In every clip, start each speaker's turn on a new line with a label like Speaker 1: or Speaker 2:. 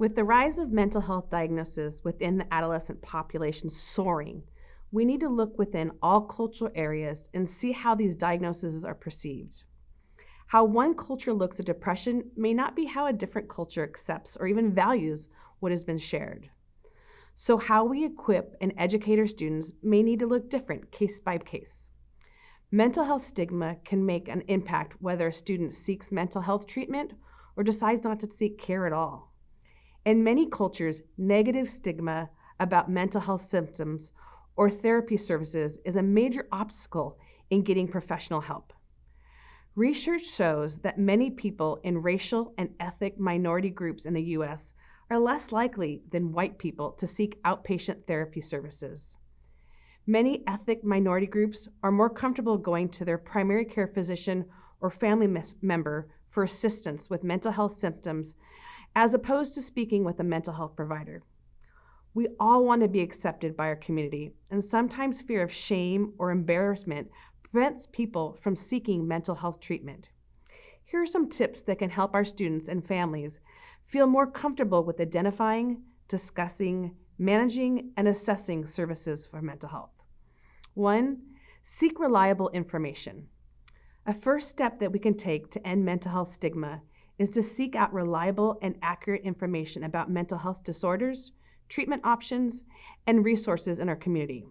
Speaker 1: With the rise of mental health diagnoses within the adolescent population soaring, we need to look within all cultural areas and see how these diagnoses are perceived. How one culture looks at depression may not be how a different culture accepts or even values what has been shared. So, how we equip and educate our students may need to look different case by case. Mental health stigma can make an impact whether a student seeks mental health treatment or decides not to seek care at all. In many cultures, negative stigma about mental health symptoms or therapy services is a major obstacle in getting professional help. Research shows that many people in racial and ethnic minority groups in the U.S. are less likely than white people to seek outpatient therapy services. Many ethnic minority groups are more comfortable going to their primary care physician or family member for assistance with mental health symptoms as opposed to speaking with a mental health provider. We all want to be accepted by our community, and sometimes fear of shame or embarrassment prevents people from seeking mental health treatment. Here are some tips that can help our students and families feel more comfortable with identifying, discussing, managing, and assessing services for mental health. 1. Seek reliable information. A first step that we can take to end mental health stigma is to seek out reliable and accurate information about mental health disorders, treatment options, and resources in our community.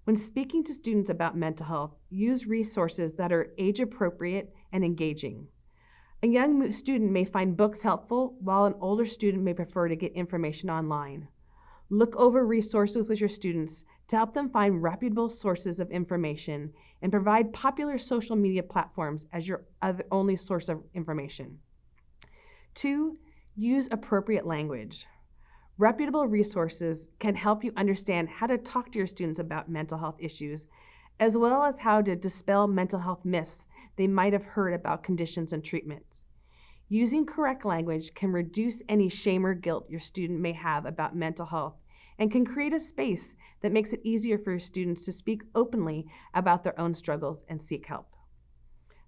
Speaker 1: When speaking to students about mental health, use resources that are age-appropriate and engaging. A young student may find books helpful, while an older student may prefer to get information online. Look over resources with your students to help them find reputable sources of information and provide popular social media platforms as your only source of information. 2. Use appropriate language. Reputable resources can help you understand how to talk to your students about mental health issues, as well as how to dispel mental health myths they might have heard about conditions and treatments. Using correct language can reduce any shame or guilt your student may have about mental health and can create a space that makes it easier for your students to speak openly about their own struggles and seek help.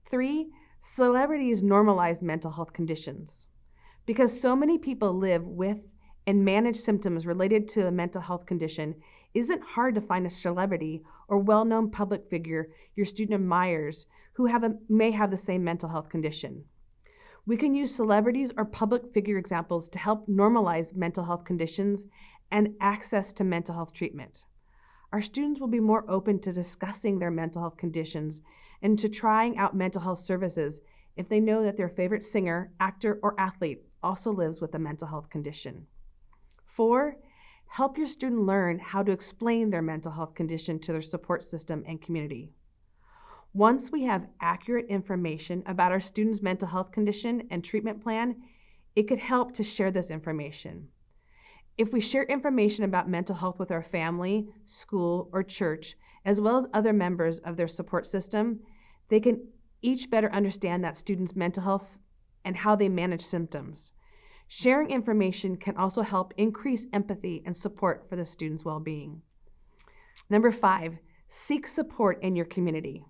Speaker 1: 3. Celebrities normalize mental health conditions. Because so many people live with and manage symptoms related to a mental health condition, it isn't hard to find a celebrity or well-known public figure your student admires who may have the same mental health condition. We can use celebrities or public figure examples to help normalize mental health conditions and access to mental health treatment. Our students will be more open to discussing their mental health conditions and to trying out mental health services if they know that their favorite singer, actor, or athlete also lives with a mental health condition. 4. Help your student learn how to explain their mental health condition to their support system and community. Once we have accurate information about our students' mental health condition and treatment plan, it could help to share this information. If we share information about mental health with our family, school, or church, as well as other members of their support system, they can each better understand that student's mental health and how they manage symptoms. Sharing information can also help increase empathy and support for the student's well-being. 5, seek support in your community.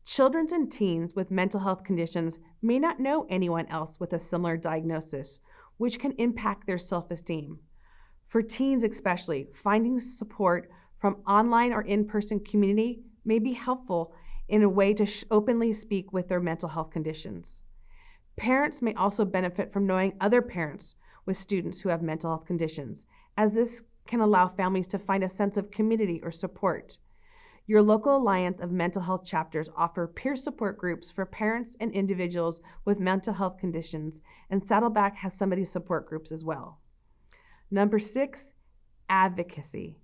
Speaker 1: Children and teens with mental health conditions may not know anyone else with a similar diagnosis, which can impact their self-esteem. For teens especially, finding support from online or in-person community may be helpful in a way to openly speak with their mental health conditions. Parents may also benefit from knowing other parents with students who have mental health conditions, as this can allow families to find a sense of community or support. Your local Alliance of Mental Health chapters offer peer support groups for parents and individuals with mental health conditions, and Saddleback has some of these support groups as well. 6, advocacy.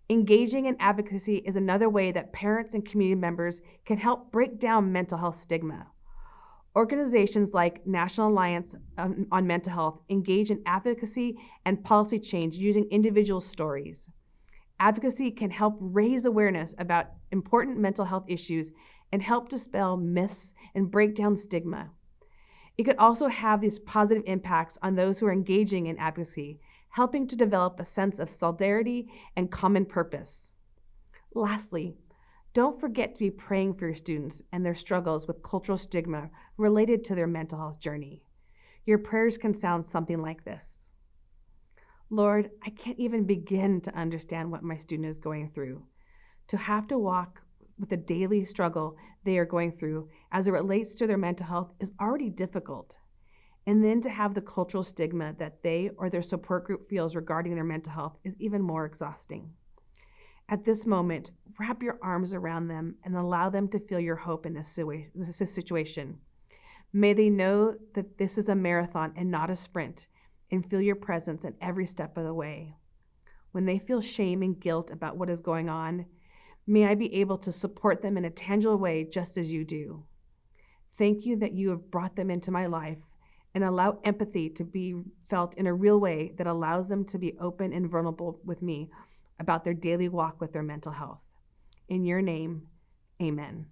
Speaker 1: Engaging in advocacy is another way that parents and community members can help break down mental health stigma. Organizations like National Alliance on Mental Health engage in advocacy and policy change using individual stories. Advocacy can help raise awareness about important mental health issues and help dispel myths and break down stigma. It could also have these positive impacts on those who are engaging in advocacy, helping to develop a sense of solidarity and common purpose. Lastly, don't forget to be praying for your students and their struggles with cultural stigma related to their mental health journey. Your prayers can sound something like this. Lord, I can't even begin to understand what my student is going through. To have to walk with the daily struggle they are going through as it relates to their mental health is already difficult. And then to have the cultural stigma that they or their support group feels regarding their mental health is even more exhausting. At this moment, wrap your arms around them and allow them to feel your hope in this situation. May they know that this is a marathon and not a sprint, and feel your presence in every step of the way. When they feel shame and guilt about what is going on, may I be able to support them in a tangible way just as you do. Thank you that you have brought them into my life and allow empathy to be felt in a real way that allows them to be open and vulnerable with me about their daily walk with their mental health. In your name, amen.